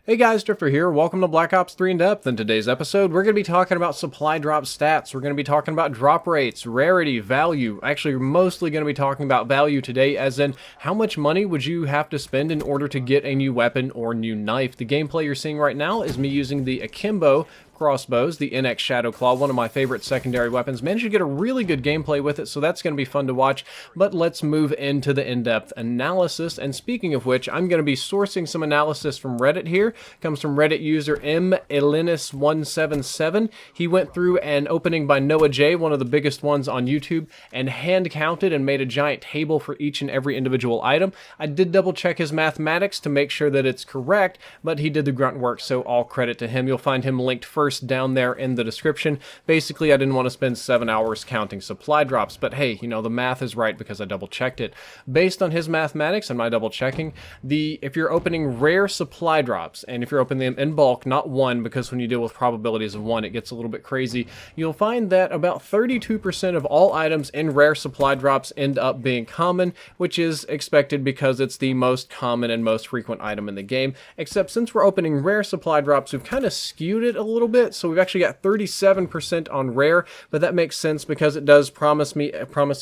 Hey guys, Drifter here. Welcome to Black Ops 3 In Depth. In today's episode, we're going to be talking about supply drop stats. We're going to be talking about drop rates, rarity, value. Actually, we're mostly going to be talking about value today, as in how much money would you have to spend in order to get a new weapon or new knife. The gameplay you're seeing right now is me using the Akimbo crossbows, the NX Shadowclaw, one of my favorite secondary weapons. Managed to get a really good gameplay with it, so that's going to be fun to watch. But let's move into the in-depth analysis. And speaking of which, I'm going to be sourcing some analysis from Reddit here. Comes from Reddit user MElinus177. He went through an opening by Noah J, one of the biggest ones on YouTube, and hand counted and made a giant table for each and every individual item. I did double check his mathematics to make sure that it's correct, but he did the grunt work, so all credit to him. You'll find him linked first down there in the description. Basically, I didn't want to spend 7 hours counting supply drops, but hey, you know, the math is right because I double checked it. Based on his mathematics and my double checking, if you're opening rare supply drops, and if you're opening them in bulk, not one, because when you deal with probabilities of one, it gets a little bit crazy, you'll find that about 32% of all items in rare supply drops end up being common, which is expected because it's the most common and most frequent item in the game. Except since we're opening rare supply drops, we've kind of skewed it a little bit. So we've actually got 37% on rare, but that makes sense because it does promise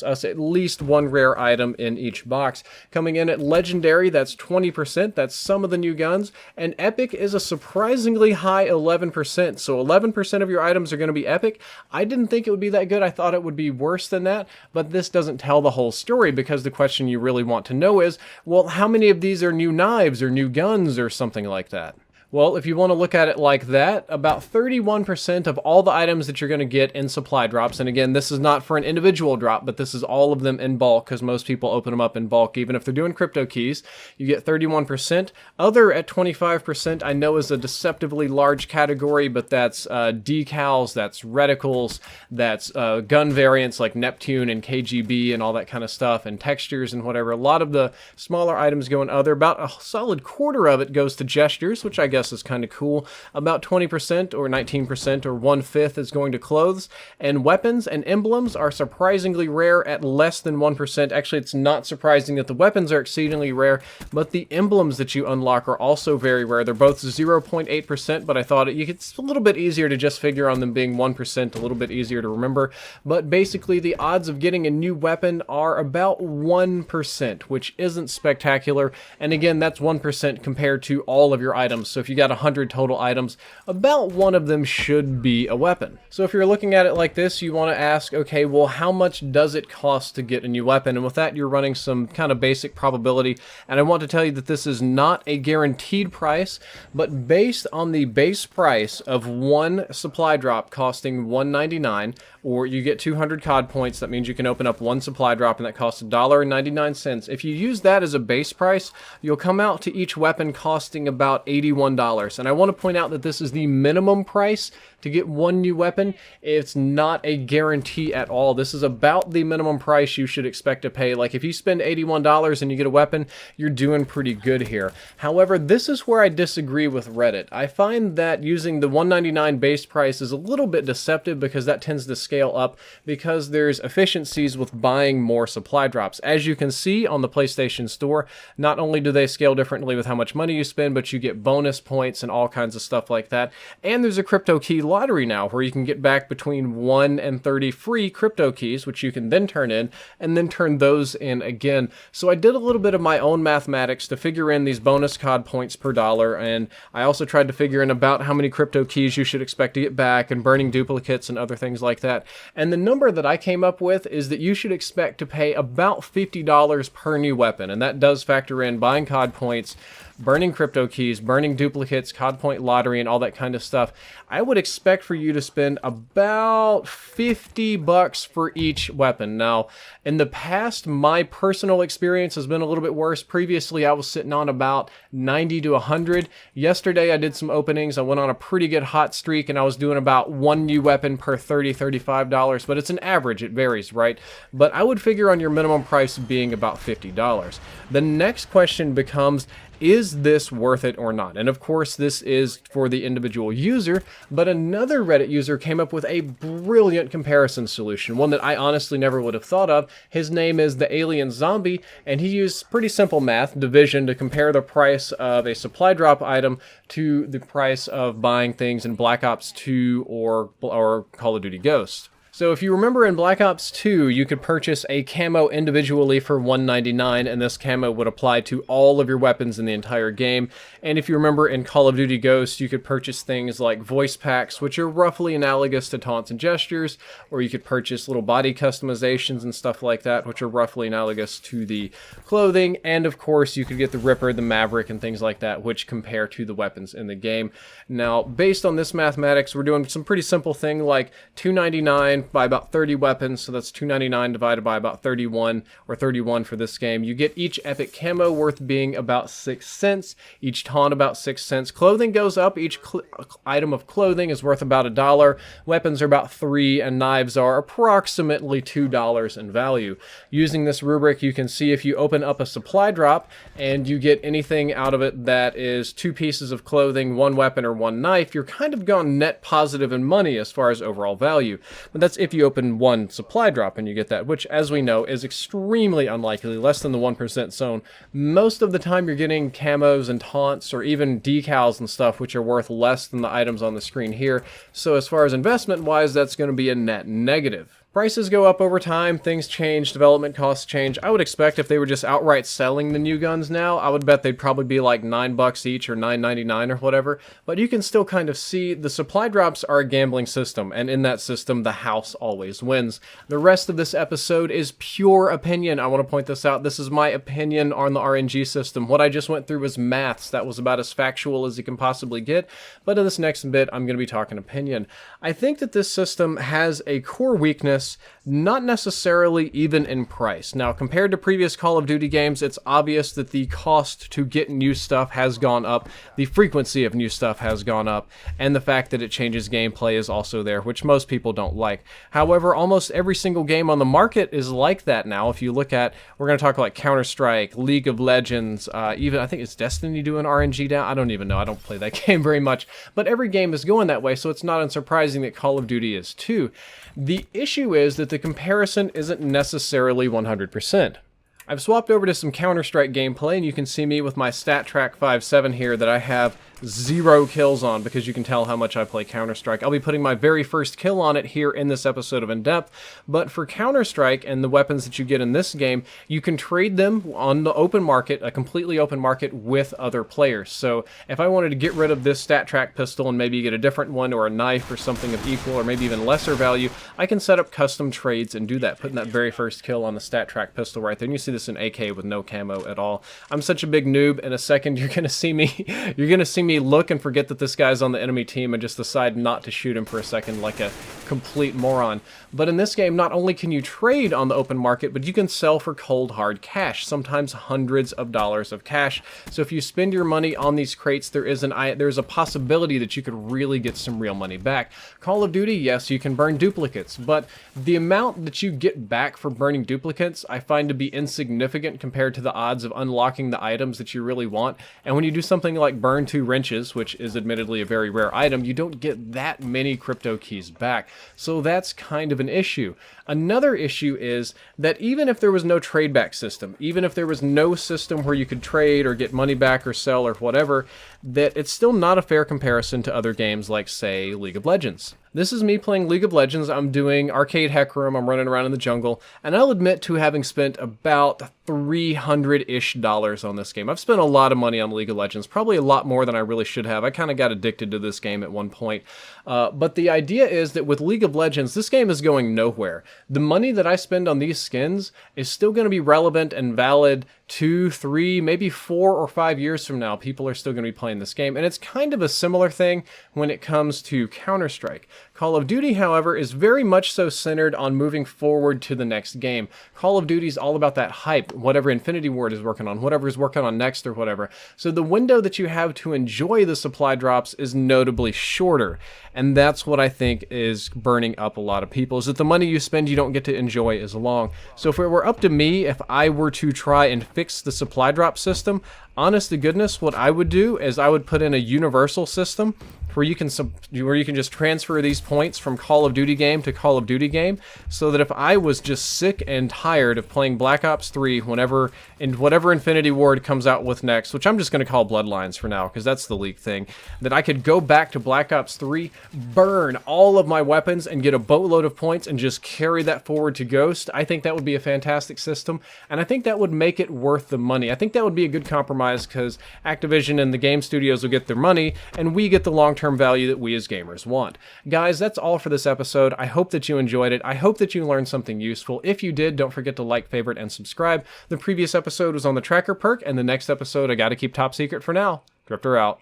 us at least one rare item in each box. Coming in at legendary, that's 20%. That's some of the new guns. And epic is a surprisingly high 11%. So 11% of your items are going to be epic. I didn't think it would be that good. I thought it would be worse than that, but this doesn't tell the whole story, because the question you really want to know is, well, how many of these are new knives or new guns or something like that? Well, if you want to look at it like that, about 31% of all the items that you're going to get in supply drops, and again, this is not for an individual drop, but this is all of them in bulk, because most people open them up in bulk, even if they're doing crypto keys. You get 31%. Other at 25%, I know is a deceptively large category, but that's decals, that's reticles, that's gun variants like Neptune and KGB and all that kind of stuff, and textures and whatever. A lot of the smaller items go in other. About a solid quarter of it goes to gestures, which I guess is kind of cool. About 20% or 19% or 1/5 is going to clothes, and weapons and emblems are surprisingly rare at less than 1%. Actually, it's not surprising that the weapons are exceedingly rare, but the emblems that you unlock are also very rare. They're both 0.8%, but I thought it's a little bit easier to just figure on them being 1%, a little bit easier to remember. But basically, the odds of getting a new weapon are about 1%, which isn't spectacular. And again, that's 1% compared to all of your items. So if you got 100 total items, about one of them should be a weapon. So if you're looking at it like this, you want to ask, okay, well, how much does it cost to get a new weapon? And with that, you're running some kind of basic probability. And I want to tell you that this is not a guaranteed price, but based on the base price of one supply drop costing $1.99, or you get 200 COD points, that means you can open up one supply drop, and that costs $1.99. If you use that as a base price, you'll come out to each weapon costing about $81. And I want to point out that this is the minimum price to get one new weapon. It's not a guarantee at all. This is about the minimum price you should expect to pay. Like if you spend $81 and you get a weapon, you're doing pretty good here. However, this is where I disagree with Reddit. I find that using the $1.99 base price is a little bit deceptive, because that tends to scale up because there's efficiencies with buying more supply drops. As you can see on the PlayStation Store, not only do they scale differently with how much money you spend, but you get bonus points and all kinds of stuff like that. And there's a crypto key lottery now where you can get back between 1 and 30 free crypto keys, which you can then turn in and then turn those in again. So I did a little bit of my own mathematics to figure in these bonus COD points per dollar, and I also tried to figure in about how many crypto keys you should expect to get back and burning duplicates and other things like that. And the number that I came up with is that you should expect to pay about $50 per new weapon, and that does factor in buying COD points, burning crypto keys, burning duplicates, COD point lottery, and all that kind of stuff. I would expect for you to spend about $50 for each weapon. Now, in the past, my personal experience has been a little bit worse. Previously, I was sitting on about 90 to 100. Yesterday, I did some openings. I went on a pretty good hot streak, and I was doing about one new weapon per $30, $35, but it's an average. It varies, right? But I would figure on your minimum price being about $50. The next question becomes, Is this worth it or not? And of course, this is for the individual user, but another Reddit user came up with a brilliant comparison solution, one that I honestly never would have thought of. His name is the Alien Zombie, and he used pretty simple math, division, to compare the price of a supply drop item to the price of buying things in Black Ops 2 or Call of Duty Ghost. So if you remember in Black Ops 2, you could purchase a camo individually for $1.99, and this camo would apply to all of your weapons in the entire game. And if you remember in Call of Duty Ghost, you could purchase things like voice packs, which are roughly analogous to taunts and gestures, or you could purchase little body customizations and stuff like that, which are roughly analogous to the clothing. And of course, you could get the Ripper, the Maverick, and things like that, which compare to the weapons in the game. Now, based on this mathematics, we're doing some pretty simple thing like $2.99 by about 30 weapons, so that's $2.99 divided by about 31, or 31 for this game. You get each epic camo worth being about 6 cents, each taunt about 6 cents. Clothing goes up, each item of clothing is worth about $1, weapons are about $3, and knives are approximately $2 in value. Using this rubric, you can see if you open up a supply drop and you get anything out of it that is 2 pieces of clothing, 1 weapon, or 1 knife, you're kind of gone net positive in money as far as overall value. But that's if you open 1 supply drop and you get that, which, as we know, is extremely unlikely, less than the 1% zone. Most of the time you're getting camos and taunts or even decals and stuff, which are worth less than the items on the screen here. So as far as investment wise, that's going to be a net negative. Prices go up over time, things change, development costs change. I would expect if they were just outright selling the new guns now, I would bet they'd probably be like $9 each or $9.99 or whatever. But you can still kind of see the supply drops are a gambling system, and in that system, the house always wins. The rest of this episode is pure opinion. I want to point this out. This is my opinion on the RNG system. What I just went through was maths. That was about as factual as you can possibly get. But in this next bit, I'm going to be talking opinion. I think that this system has a core weakness, not necessarily even in price. Now, compared to previous Call of Duty games, it's obvious that the cost to get new stuff has gone up, the frequency of new stuff has gone up, and the fact that it changes gameplay is also there, which most people don't like. However, almost every single game on the market is like that now. If you look at, we're going to talk like Counter-Strike, League of Legends, even I think it's Destiny doing RNG down. I don't even know. I don't play that game very much, but every game is going that way, so it's not unsurprising that Call of Duty is too. The issue is that the comparison isn't necessarily 100%. I've swapped over to some Counter-Strike gameplay, and you can see me with my StatTrack 5.7 here that I have 0 kills on, because you can tell how much I play Counter-Strike. I'll be putting my very first kill on it here in this episode of In Depth, but for Counter-Strike and the weapons that you get in this game, you can trade them on the open market, a completely open market, with other players. So if I wanted to get rid of this StatTrack pistol and maybe get a different one or a knife or something of equal or maybe even lesser value, I can set up custom trades and do that, putting that very first kill on the StatTrack pistol right there. And you see this in AK with no camo at all. I'm such a big noob. In a second, you're gonna see me look and forget that this guy's on the enemy team and just decide not to shoot him for a second like a complete moron. But in this game, not only can you trade on the open market, but you can sell for cold hard cash, sometimes hundreds of dollars of cash. So if you spend your money on these crates, there's a possibility that you could really get some real money back. Call of Duty, yes, you can burn duplicates, but the amount that you get back for burning duplicates I find to be insignificant compared to the odds of unlocking the items that you really want. And when you do something like burn 2 wrenches, which is admittedly a very rare item, you don't get that many crypto keys back. So that's kind of an issue. Another issue is that even if there was no trade back system, even if there was no system where you could trade or get money back or sell or whatever, that it's still not a fair comparison to other games like, say, League of Legends. This is me playing League of Legends. I'm doing arcade hack room, I'm running around in the jungle, and I'll admit to having spent about $300-ish on this game. I've spent a lot of money on League of Legends, probably a lot more than I really should have. I kind of got addicted to this game at one point. But the idea is that with League of Legends, this game is going nowhere. The money that I spend on these skins is still going to be relevant and valid 2, 3, maybe 4 or 5 years from now. People are still going to be playing this game. And it's kind of a similar thing when it comes to Counter-Strike. Call of Duty, however, is very much so centered on moving forward to the next game. Call of Duty is all about that hype, whatever Infinity Ward is working on, whatever is working on next or whatever. So the window that you have to enjoy the supply drops is notably shorter. And that's what I think is burning up a lot of people, is that the money you spend you don't get to enjoy as long. So if it were up to me, if I were to try and fix the supply drop system, honest to goodness, what I would do is I would put in a universal system where you can just transfer these points from Call of Duty game to Call of Duty game, so that if I was just sick and tired of playing Black Ops 3 whatever Infinity Ward comes out with next, which I'm just going to call Bloodlines for now because that's the leak thing, that I could go back to Black Ops 3, burn all of my weapons and get a boatload of points and just carry that forward to Ghost. I think that would be a fantastic system, and I think that would make it worth the money. I think that would be a good compromise because Activision and the game studios will get their money and we get the long-term value that we as gamers want. Guys, that's all for this episode. I hope that you enjoyed it. I hope that you learned something useful. If you did, don't forget to like, favorite, and subscribe. The previous episode was on the tracker perk, and the next episode I gotta keep top secret for now. Drifter out.